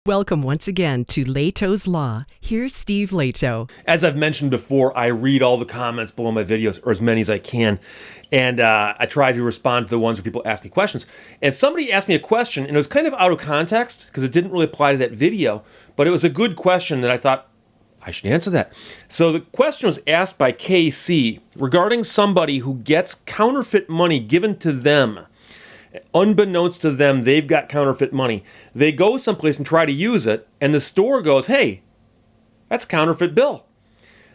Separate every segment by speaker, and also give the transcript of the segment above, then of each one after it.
Speaker 1: Welcome once again to Lehto's Law. Here's Steve Lehto.
Speaker 2: As I've mentioned before, I read all the comments below my videos, or as many as I can, and I try to respond to the ones where people ask me questions. And somebody asked me a question, and it was kind of out of context because it didn't really apply to that video, but it was a good question that I thought I should answer that. So the question was asked by KC regarding somebody who gets counterfeit money given to them. Unbeknownst to them, they've got counterfeit money. They go someplace and try to use it, and the store goes, hey, that's counterfeit bill.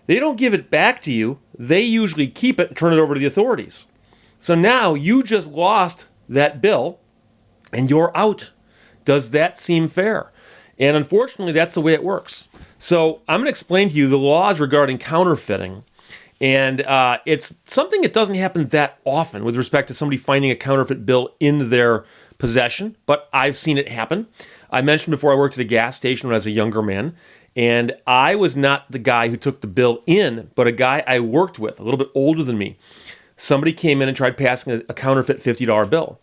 Speaker 2: They don't give it back to you. They usually keep it and turn it over to the authorities. So now you just lost that bill, and you're out. Does that seem fair? And unfortunately, that's the way it works. So I'm going to explain to you the laws regarding counterfeiting. And it's something that doesn't happen that often with respect to somebody finding a counterfeit bill in their possession, but I've seen it happen. I mentioned before I worked at a gas station when I was a younger man, and I was not the guy who took the bill in, but a guy I worked with, a little bit older than me. Somebody came in and tried passing a counterfeit $50 bill.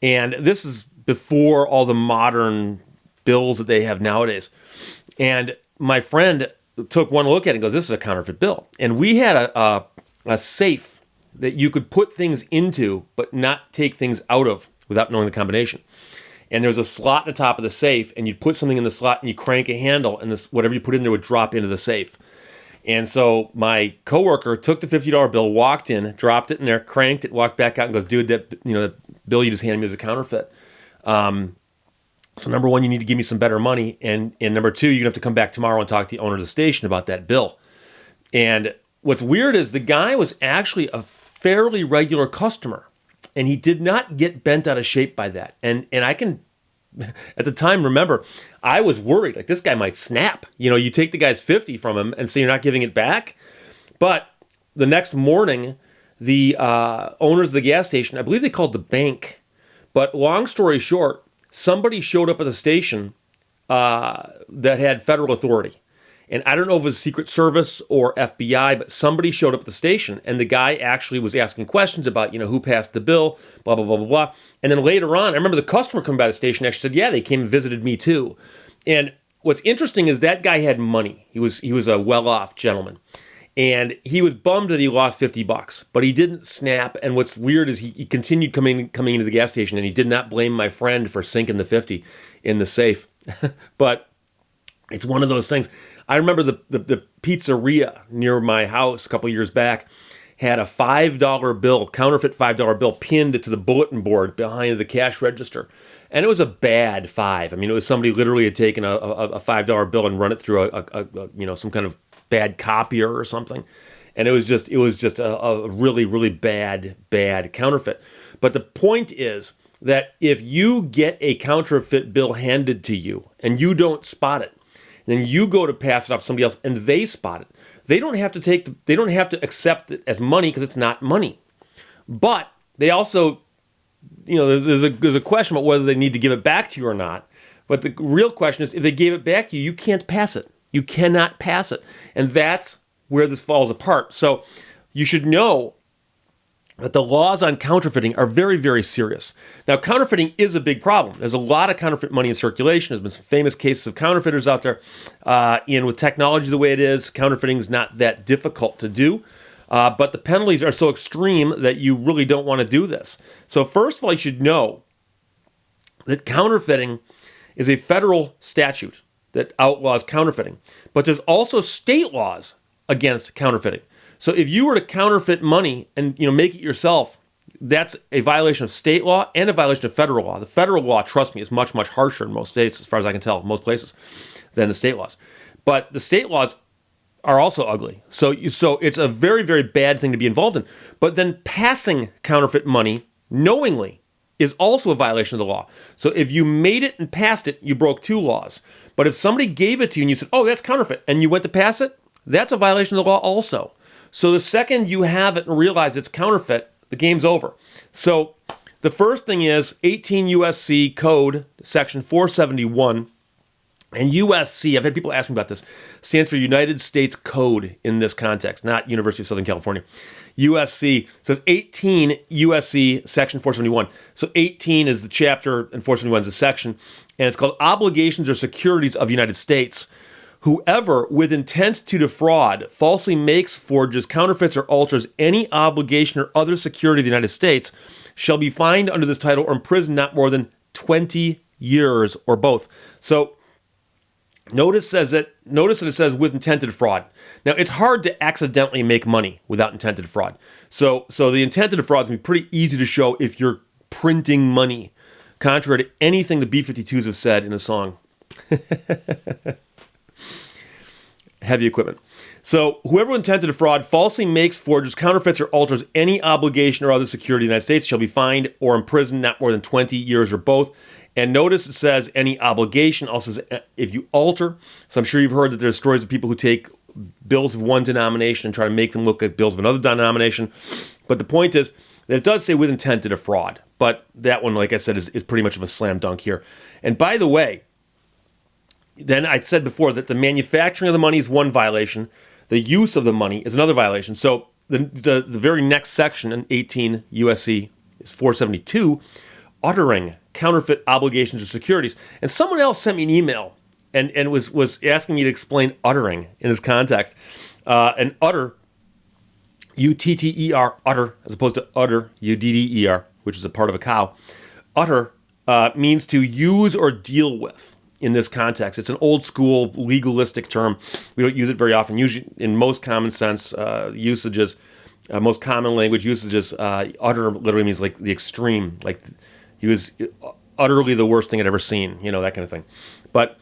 Speaker 2: And this is before all the modern bills that they have nowadays. And my friend took one look at it and goes, this is a counterfeit bill. And we had a safe that you could put things into, but not take things out of without knowing the combination. And there was a slot in the top of the safe, and you'd put something in the slot and you crank a handle, and this whatever you put in there would drop into the safe. And so my coworker took the $50 bill, walked in, dropped it in there, cranked it, walked back out and goes, dude, that the bill you just handed me is a counterfeit. So number one, you need to give me some better money. And number two, you're going to have to come back tomorrow and talk to the owner of the station about that bill. And what's weird is the guy was actually a fairly regular customer. And he did not get bent out of shape by that. And I can, at the time, remember, I was worried. Like, this guy might snap. You take the guy's 50 from him and say you're not giving it back. But the next morning, the owners of the gas station, I believe they called the bank. But long story short, somebody showed up at the station that had federal authority. And I don't know if it was Secret Service or FBI, but somebody showed up at the station, and the guy actually was asking questions about, who passed the bill, blah, blah, blah, blah, blah. And then later on, I remember the customer coming by the station actually said, yeah, they came and visited me too. And what's interesting is that guy had money. He was a well-off gentleman. And he was bummed that he lost $50, but he didn't snap. And what's weird is he continued coming into the gas station, and he did not blame my friend for sinking the 50 in the safe. But it's one of those things. I remember the pizzeria near my house a couple years back had a $5 bill, counterfeit $5 bill, pinned to the bulletin board behind the cash register. And it was a bad five. I mean, it was somebody literally had taken a $5 bill and run it through a some kind of bad copier or something. And it was just a really, really bad counterfeit. But the point is that if you get a counterfeit bill handed to you and you don't spot it, then you go to pass it off to somebody else and they spot it. They don't have to accept it as money because it's not money. But they also, there's a question about whether they need to give it back to you or not. But the real question is, if they gave it back to you, you can't pass it. You cannot pass it. And that's where this falls apart. So you should know that the laws on counterfeiting are very, very serious. Now, counterfeiting is a big problem. There's a lot of counterfeit money in circulation. There's been some famous cases of counterfeiters out there. And with technology the way it is, counterfeiting is not that difficult to do. But the penalties are so extreme that you really don't want to do this. So first of all, you should know that counterfeiting is a federal statute that outlaws counterfeiting. But there's also state laws against counterfeiting. So if you were to counterfeit money and make it yourself, that's a violation of state law and a violation of federal law. The federal law, trust me, is much, much harsher in most states, as far as I can tell, most places, than the state laws. But the state laws are also ugly. So it's a very, very bad thing to be involved in. But then passing counterfeit money knowingly is also a violation of the law. So if you made it and passed it, you broke two laws. But if somebody gave it to you and you said, oh, that's counterfeit, and you went to pass it, that's a violation of the law also. So the second you have it and realize it's counterfeit, the game's over. So the first thing is 18 USC Code, Section 471, And USC, I've had people ask me about this, stands for United States Code in this context, not University of Southern California. USC says 18 USC section 471. So 18 is the chapter and 471 is the section. And it's called Obligations or Securities of the United States. Whoever, with intent to defraud, falsely makes, forges, counterfeits, or alters any obligation or other security of the United States shall be fined under this title or imprisoned not more than 20 years or both. So notice that it says with intent to defraud. Now, it's hard to accidentally make money without intent to defraud. So the intent to defraud is going to be pretty easy to show if you're printing money, contrary to anything the B-52s have said in a song. Heavy equipment. So whoever with intent to defraud falsely makes, forges, counterfeits, or alters any obligation or other security of the United States shall be fined or imprisoned not more than 20 years or both. And notice it says any obligation, also says if you alter. So I'm sure you've heard that there's stories of people who take bills of one denomination and try to make them look like bills of another denomination. But the point is that it does say with intent to defraud. But that one, like I said, is pretty much of a slam dunk here. And by the way, then I said before that the manufacturing of the money is one violation. The use of the money is another violation. So the very next section in 18 USC is 472, uttering counterfeit obligations or securities. And someone else sent me an email and was asking me to explain uttering in this context. And utter, U-T-T-E-R, utter, as opposed to udder, U-D-D-E-R, which is a part of a cow. Utter means to use or deal with. In this context, it's an old school legalistic term. We don't use it very often. Usually, in most common sense usages, most common language usages, utter literally means like the extreme. Like he was utterly the worst thing I'd ever seen. You know, that kind of thing. But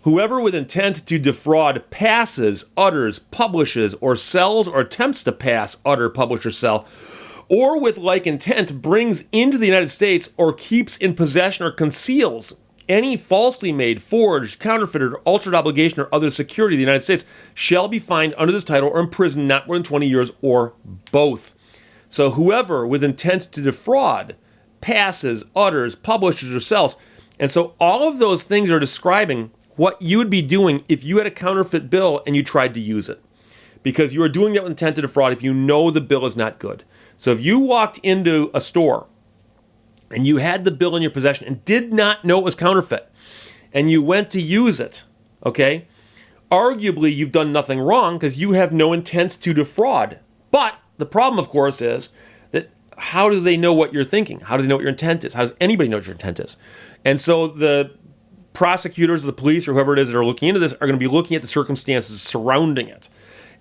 Speaker 2: whoever with intent to defraud passes, utters, publishes, or sells, or attempts to pass, utter, publish, or sell, or with like intent brings into the United States or keeps in possession or conceals any falsely made, forged, counterfeited, or altered obligation or other security of the United States shall be fined under this title or imprisoned not more than 20 years or both. So whoever with intent to defraud passes, utters, publishes, or sells. And so all of those things are describing what you would be doing if you had a counterfeit bill and you tried to use it. Because you are doing that with intent to defraud if you know the bill is not good. So if you walked into a store and you had the bill in your possession and did not know it was counterfeit, and you went to use it, okay, arguably you've done nothing wrong because you have no intent to defraud. But the problem, of course, is that how do they know what you're thinking? How do they know what your intent is? How does anybody know what your intent is? And so the prosecutors or the police or whoever it is that are looking into this are going to be looking at the circumstances surrounding it.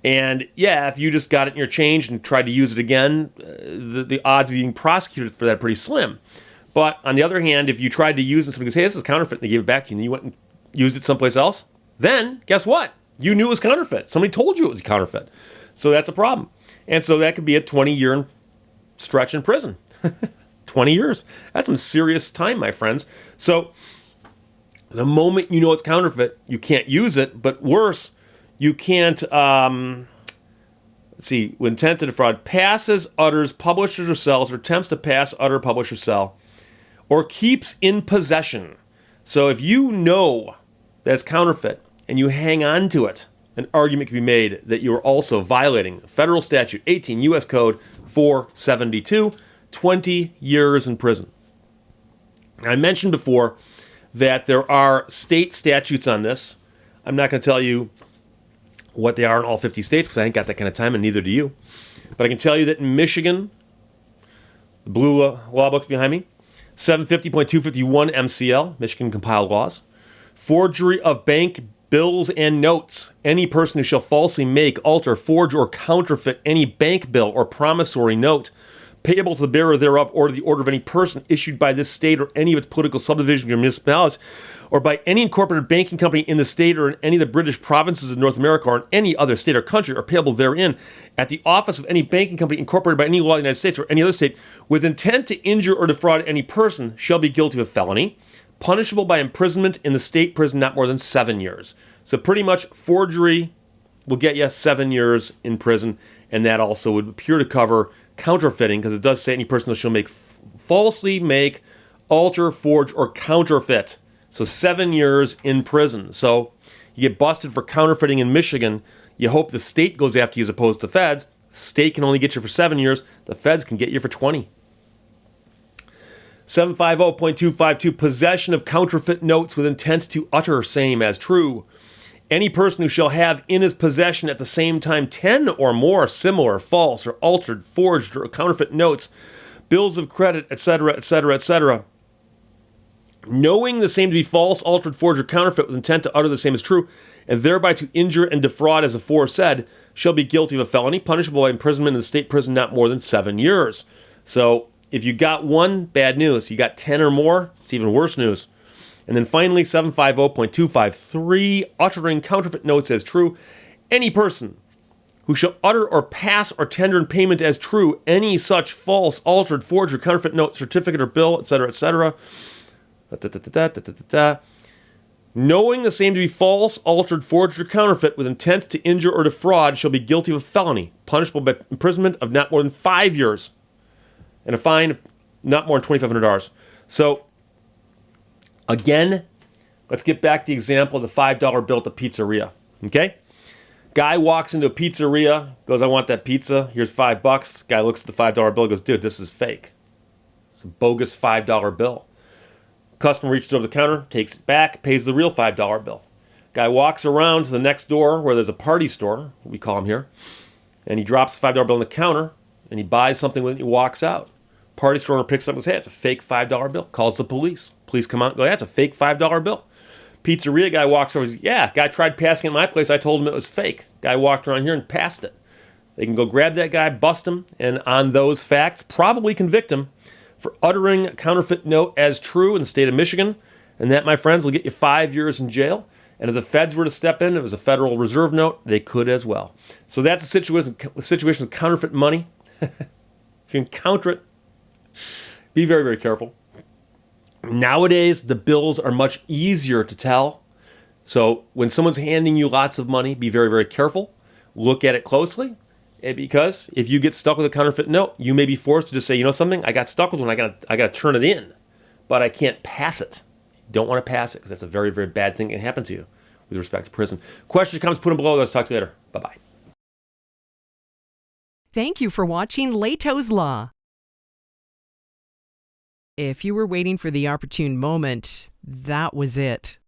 Speaker 2: And yeah, if you just got it in your change and tried to use it again, the odds of being prosecuted for that are pretty slim. But on the other hand, if you tried to use it and somebody goes, hey, this is counterfeit, and they gave it back to you, and you went and used it someplace else, then guess what? You knew it was counterfeit. Somebody told you it was counterfeit. So that's a problem. And so that could be a 20-year stretch in prison. 20 years. That's some serious time, my friends. So the moment you know it's counterfeit, you can't use it, but worse, you can't, with intent to defraud, passes, utters, publishes, or sells, or attempts to pass, utter, publish, or sell, or keeps in possession. So if you know that it's counterfeit and you hang on to it, an argument can be made that you are also violating federal statute 18 U.S. Code 472, 20 years in prison. I mentioned before that there are state statutes on this. I'm not going to tell you what they are in all 50 states because I ain't got that kind of time, and neither do you. But I can tell you that in Michigan, the blue law book's behind me, 750.251 MCL, Michigan compiled laws, forgery of bank bills and notes. Any person who shall falsely make, alter, forge, or counterfeit any bank bill or promissory note payable to the bearer thereof or to the order of any person issued by this state or any of its political subdivisions or municipalities, or by any incorporated banking company in the state or in any of the British provinces of North America or in any other state or country or payable therein at the office of any banking company incorporated by any law of the United States or any other state with intent to injure or defraud any person shall be guilty of a felony, punishable by imprisonment in the state prison not more than 7 years. So pretty much forgery will get you 7 years in prison, and that also would appear to cover counterfeiting, because it does say any person who shall falsely make, alter, forge, or counterfeit. So 7 years in prison. So you get busted for counterfeiting in Michigan. You hope the state goes after you as opposed to the feds. The state can only get you for 7 years. The feds can get you for 20. 750.252, possession of counterfeit notes with intent to utter same as true. Any person who shall have in his possession at the same time 10 or more similar, false, or altered, forged, or counterfeit notes, bills of credit, etc., etc., etc., knowing the same to be false, altered, forged, or counterfeit with intent to utter the same as true, and thereby to injure and defraud as aforesaid, shall be guilty of a felony, punishable by imprisonment in the state prison not more than 7 years. So if you got one, bad news. You got 10 or more, it's even worse news. And then finally, 750.253, uttering counterfeit notes as true. Any person who shall utter or pass or tender in payment as true any such false, altered, forged, or counterfeit note, certificate, or bill, etc., etc., knowing the same to be false, altered, forged, or counterfeit with intent to injure or defraud shall be guilty of a felony, punishable by imprisonment of not more than 5 years and a fine of not more than $2,500. So, again, let's get back to the example of the $5 bill at the pizzeria, okay? Guy walks into a pizzeria, goes, I want that pizza, here's $5. Guy looks at the $5 bill, goes, dude, this is fake. It's a bogus $5 bill. Customer reaches over the counter, takes it back, pays the real $5 bill. Guy walks around to the next door where there's a party store, we call them here, and he drops the $5 bill on the counter, and he buys something with it and he walks out. Party store owner picks it up and goes, hey, it's a fake $5 bill. Calls the police. Police come out and go, yeah, it's a fake $5 bill. Pizzeria guy walks over and says, yeah, guy tried passing it in my place. I told him it was fake. Guy walked around here and passed it. They can go grab that guy, bust him, and on those facts, probably convict him for uttering a counterfeit note as true in the state of Michigan. And that, my friends, will get you 5 years in jail. And if the feds were to step in, if it was a Federal Reserve note, they could as well. So that's a situation with counterfeit money. If you encounter it, be very, very careful. Nowadays, the bills are much easier to tell. So when someone's handing you lots of money, be very, very careful. Look at it closely. Because if you get stuck with a counterfeit note, you may be forced to just say, you know something, I got stuck with one, I got to turn it in, but I can't pass it. You don't want to pass it because that's a very, very bad thing that can happen to you with respect to prison. Questions, comments, put them below. Let's talk to you later. Bye-bye.
Speaker 1: Thank you for watching Lehto's Law. If you were waiting for the opportune moment, that was it.